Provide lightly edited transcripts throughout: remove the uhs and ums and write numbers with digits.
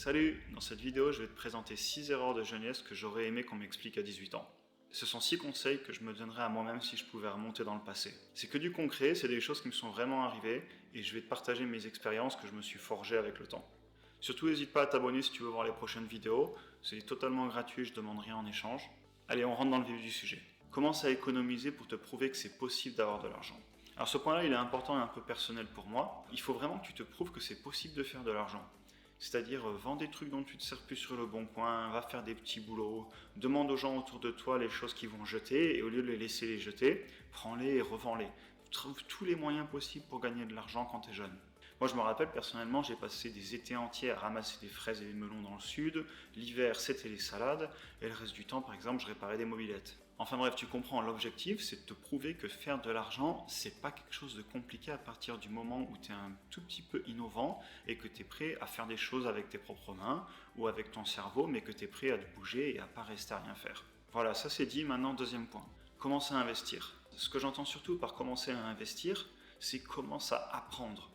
Salut, dans cette vidéo, je vais te présenter 6 erreurs de jeunesse que j'aurais aimé qu'on m'explique à 18 ans. Ce sont 6 conseils que je me donnerais à moi-même si je pouvais remonter dans le passé. C'est que du concret, c'est des choses qui me sont vraiment arrivées et je vais te partager mes expériences que je me suis forgées avec le temps. Surtout, n'hésite pas à t'abonner si tu veux voir les prochaines vidéos, c'est totalement gratuit, je demande rien en échange. Allez, on rentre dans le vif du sujet. Commence à économiser pour te prouver que c'est possible d'avoir de l'argent. Alors ce point-là, il est important et un peu personnel pour moi. Il faut vraiment que tu te prouves que c'est possible de faire de l'argent. C'est-à-dire, vends des trucs dont tu te sers plus sur le bon coin, va faire des petits boulots, demande aux gens autour de toi les choses qu'ils vont jeter, et au lieu de les laisser les jeter, prends-les et revends-les. Trouve tous les moyens possibles pour gagner de l'argent quand tu es jeune. Moi, je me rappelle, personnellement, j'ai passé des étés entiers à ramasser des fraises et des melons dans le sud. L'hiver, c'était les salades. Et le reste du temps, par exemple, je réparais des mobylettes. Enfin bref, tu comprends, l'objectif, c'est de te prouver que faire de l'argent, c'est pas quelque chose de compliqué à partir du moment où tu es un tout petit peu innovant et que tu es prêt à faire des choses avec tes propres mains ou avec ton cerveau, mais que tu es prêt à te bouger et à pas rester à rien faire. Voilà, ça c'est dit. Maintenant, deuxième point. Commence à investir. Ce que j'entends surtout par commencer à investir, c'est commence à apprendre.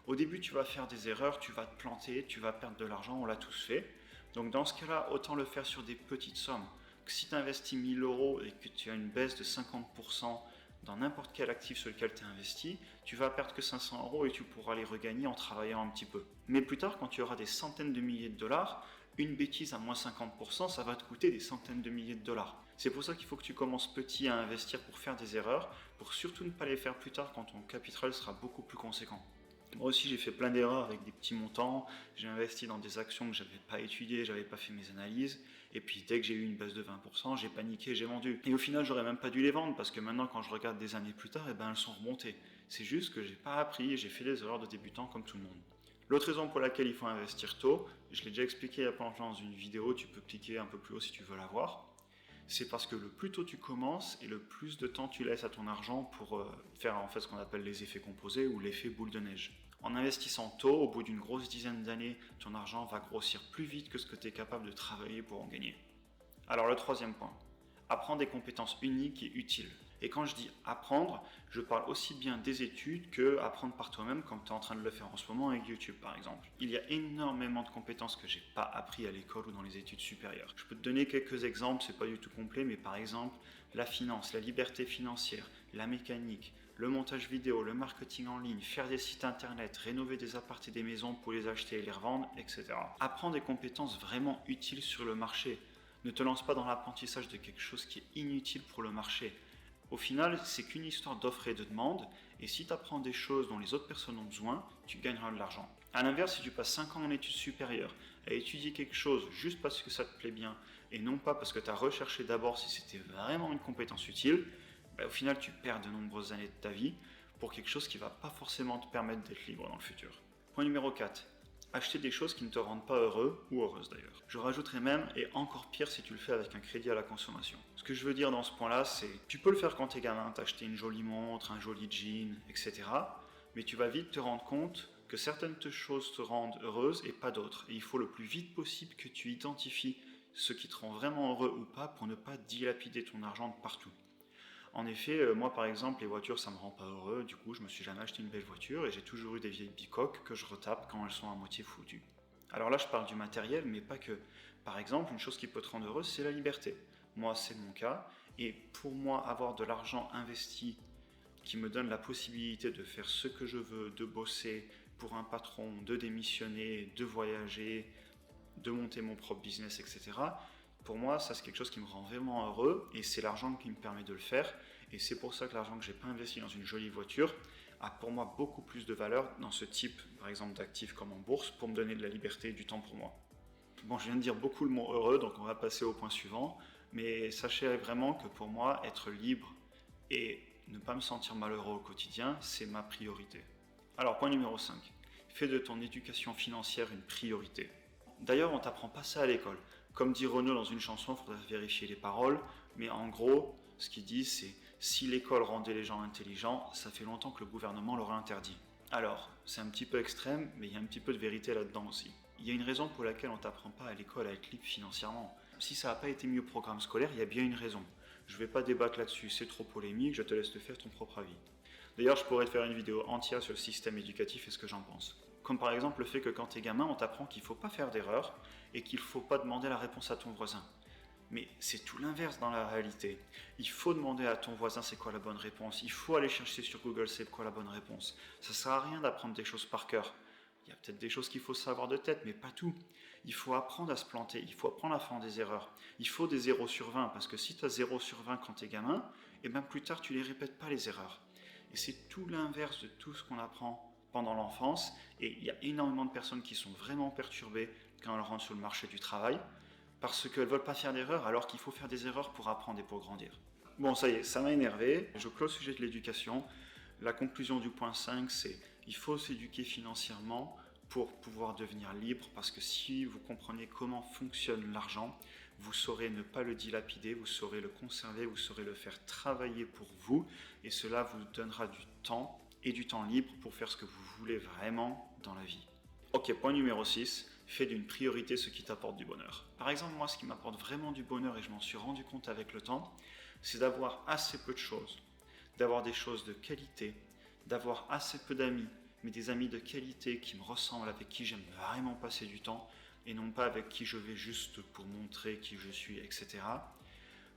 Au début, tu vas faire des erreurs, tu vas te planter, tu vas perdre de l'argent, on l'a tous fait. Donc dans ce cas-là, autant le faire sur des petites sommes. Que si tu investis 1000 € et que tu as une baisse de 50% dans n'importe quel actif sur lequel tu as investi, tu vas perdre que 500 € et tu pourras les regagner en travaillant un petit peu. Mais plus tard, quand tu auras des centaines de milliers de dollars, une bêtise à moins 50%, ça va te coûter des centaines de milliers de dollars. C'est pour ça qu'il faut que tu commences petit à investir pour faire des erreurs, pour surtout ne pas les faire plus tard quand ton capital sera beaucoup plus conséquent. Moi aussi, j'ai fait plein d'erreurs avec des petits montants. J'ai investi dans des actions que je n'avais pas étudiées, j'avais pas fait mes analyses. Et puis, dès que j'ai eu une baisse de 20%, j'ai paniqué, j'ai vendu. Et au final, j'aurais même pas dû les vendre parce que maintenant, quand je regarde des années plus tard, elles sont remontées. C'est juste que j'ai pas appris et j'ai fait des erreurs de débutant comme tout le monde. L'autre raison pour laquelle il faut investir tôt, je l'ai déjà expliqué il y a pas longtemps dans une vidéo, tu peux cliquer un peu plus haut si tu veux la voir. C'est parce que le plus tôt tu commences et le plus de temps tu laisses à ton argent pour faire en fait ce qu'on appelle les effets composés ou l'effet boule de neige. En investissant tôt, au bout d'une grosse dizaine d'années, ton argent va grossir plus vite que ce que tu es capable de travailler pour en gagner. Alors le troisième point, apprends des compétences uniques et utiles. Et quand je dis apprendre, je parle aussi bien des études que apprendre par toi-même comme tu es en train de le faire en ce moment avec YouTube par exemple. Il y a énormément de compétences que j'ai pas appris à l'école ou dans les études supérieures. Je peux te donner quelques exemples, c'est pas du tout complet, mais par exemple la finance, la liberté financière, la mécanique, le montage vidéo, le marketing en ligne, faire des sites internet, rénover des appartements et des maisons pour les acheter et les revendre, etc. Apprends des compétences vraiment utiles sur le marché. Ne te lance pas dans l'apprentissage de quelque chose qui est inutile pour le marché. Au final, c'est qu'une histoire d'offre et de demande, et si tu apprends des choses dont les autres personnes ont besoin, tu gagneras de l'argent. A l'inverse, si tu passes 5 ans en études supérieures à étudier quelque chose juste parce que ça te plaît bien, et non pas parce que tu as recherché d'abord si c'était vraiment une compétence utile, au final tu perds de nombreuses années de ta vie pour quelque chose qui ne va pas forcément te permettre d'être libre dans le futur. Point numéro 4. Acheter des choses qui ne te rendent pas heureux ou heureuse d'ailleurs. Je rajouterais même, et encore pire si tu le fais avec un crédit à la consommation. Ce que je veux dire dans ce point-là, c'est tu peux le faire quand t'es gamin, t'acheter une jolie montre, un joli jean, etc. Mais tu vas vite te rendre compte que certaines choses te rendent heureuse et pas d'autres. Et il faut le plus vite possible que tu identifies ce qui te rend vraiment heureux ou pas pour ne pas dilapider ton argent de partout. En effet, moi par exemple, les voitures ça me rend pas heureux, du coup je me suis jamais acheté une belle voiture et j'ai toujours eu des vieilles bicoques que je retape quand elles sont à moitié foutues. Alors là je parle du matériel mais pas que. Par exemple, une chose qui peut te rendre heureux c'est la liberté. Moi c'est mon cas et pour moi avoir de l'argent investi qui me donne la possibilité de faire ce que je veux, de bosser pour un patron, de démissionner, de voyager, de monter mon propre business, etc. Pour moi, ça c'est quelque chose qui me rend vraiment heureux et c'est l'argent qui me permet de le faire. Et c'est pour ça que l'argent que j'ai pas investi dans une jolie voiture a pour moi beaucoup plus de valeur dans ce type, par exemple, d'actifs comme en bourse pour me donner de la liberté et du temps pour moi. Bon, je viens de dire beaucoup le mot heureux, donc on va passer au point suivant. Mais sachez vraiment que pour moi, être libre et ne pas me sentir malheureux au quotidien, c'est ma priorité. Alors, point numéro 5. Fais de ton éducation financière une priorité. D'ailleurs, on t'apprend pas ça à l'école. Comme dit Renaud dans une chanson, il faudrait vérifier les paroles, mais en gros, ce qu'ils disent, c'est si l'école rendait les gens intelligents, ça fait longtemps que le gouvernement l'aurait interdit. Alors, c'est un petit peu extrême, mais il y a un petit peu de vérité là-dedans aussi. Il y a une raison pour laquelle on t'apprend pas à l'école à être libre financièrement. Si ça n'a pas été mis au programme scolaire, il y a bien une raison. Je ne vais pas débattre là-dessus, c'est trop polémique, je te laisse te faire ton propre avis. D'ailleurs, je pourrais te faire une vidéo entière sur le système éducatif et ce que j'en pense. Comme par exemple le fait que quand tu es gamin, on t'apprend qu'il ne faut pas faire d'erreur et qu'il ne faut pas demander la réponse à ton voisin. Mais c'est tout l'inverse dans la réalité. Il faut demander à ton voisin c'est quoi la bonne réponse. Il faut aller chercher sur Google c'est quoi la bonne réponse. Ça ne sert à rien d'apprendre des choses par cœur. Il y a peut-être des choses qu'il faut savoir de tête, mais pas tout. Il faut apprendre à se planter, il faut apprendre à faire des erreurs. Il faut des 0 sur 20, parce que si tu as 0 sur 20 quand tu es gamin, et bien plus tard tu ne les répètes pas les erreurs. Et c'est tout l'inverse de tout ce qu'on apprend pendant l'enfance, et il y a énormément de personnes qui sont vraiment perturbées quand elles rentrent sur le marché du travail, parce qu'elles ne veulent pas faire d'erreurs alors qu'il faut faire des erreurs pour apprendre et pour grandir. Bon, ça y est, ça m'a énervé, je clôt le sujet de l'éducation. La conclusion du point 5, c'est il faut s'éduquer financièrement pour pouvoir devenir libre, parce que si vous comprenez comment fonctionne l'argent, vous saurez ne pas le dilapider, vous saurez le conserver, vous saurez le faire travailler pour vous, et cela vous donnera du temps et du temps libre pour faire ce que vous voulez vraiment dans la vie. Ok, point numéro 6, fais d'une priorité ce qui t'apporte du bonheur. Par exemple, moi, ce qui m'apporte vraiment du bonheur, et je m'en suis rendu compte avec le temps, c'est d'avoir assez peu de choses, d'avoir des choses de qualité, d'avoir assez peu d'amis, mais des amis de qualité qui me ressemblent, avec qui j'aime vraiment passer du temps, et non pas avec qui je vais juste pour montrer qui je suis, etc.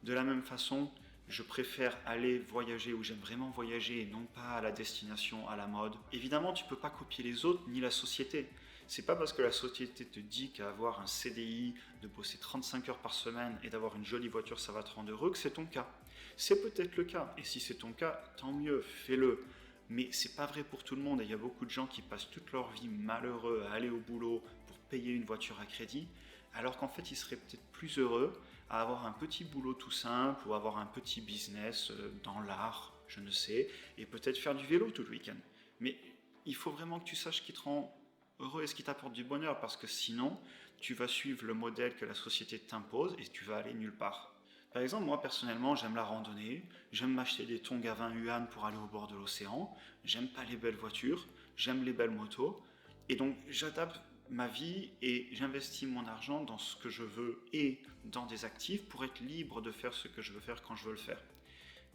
De la même façon, je préfère aller voyager où j'aime vraiment voyager et non pas à la destination, à la mode. Évidemment, tu ne peux pas copier les autres ni la société. C'est pas parce que la société te dit qu'avoir un CDI, de bosser 35 heures par semaine et d'avoir une jolie voiture, ça va te rendre heureux, que c'est ton cas. C'est peut-être le cas, et si c'est ton cas, tant mieux, fais-le. Mais c'est pas vrai pour tout le monde, et il y a beaucoup de gens qui passent toute leur vie malheureux à aller au boulot pour payer une voiture à crédit, alors qu'en fait ils seraient peut-être plus heureux à avoir un petit boulot tout simple ou avoir un petit business dans l'art, je ne sais, et peut-être faire du vélo tout le week-end. Mais il faut vraiment que tu saches ce qui te rend heureux et ce qui t'apporte du bonheur, parce que sinon tu vas suivre le modèle que la société t'impose et tu vas aller nulle part. Par exemple, moi personnellement, j'aime la randonnée, j'aime m'acheter des tongs à 20 yuan pour aller au bord de l'océan, j'aime pas les belles voitures, j'aime les belles motos, et donc j'adapte ma vie et j'investis mon argent dans ce que je veux et dans des actifs pour être libre de faire ce que je veux faire quand je veux le faire.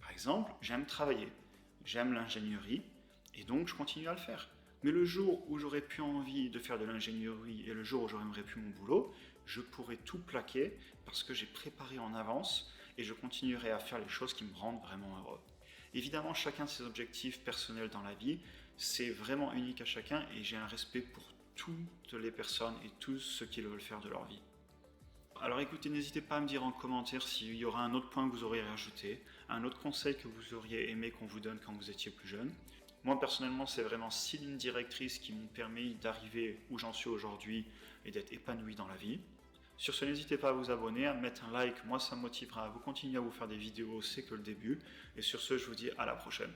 Par exemple, j'aime travailler, j'aime l'ingénierie, et donc je continue à le faire. Mais le jour où j'aurai plus envie de faire de l'ingénierie et le jour où j'aurai plus mon boulot, je pourrai tout plaquer parce que j'ai préparé en avance et je continuerai à faire les choses qui me rendent vraiment heureux. Évidemment, chacun de ses objectifs personnels dans la vie, c'est vraiment unique à chacun, et j'ai un respect pour toutes les personnes et tous ceux qui veulent faire de leur vie. Alors écoutez, n'hésitez pas à me dire en commentaire s'il y aura un autre point que vous auriez rajouté, un autre conseil que vous auriez aimé qu'on vous donne quand vous étiez plus jeune. Moi personnellement, c'est vraiment 6 lignes directrices qui m'ont permis d'arriver où j'en suis aujourd'hui et d'être épanoui dans la vie. Sur ce, n'hésitez pas à vous abonner, à mettre un like, moi ça me motivera à vous continuer à vous faire des vidéos, c'est que le début. Et sur ce, je vous dis à la prochaine.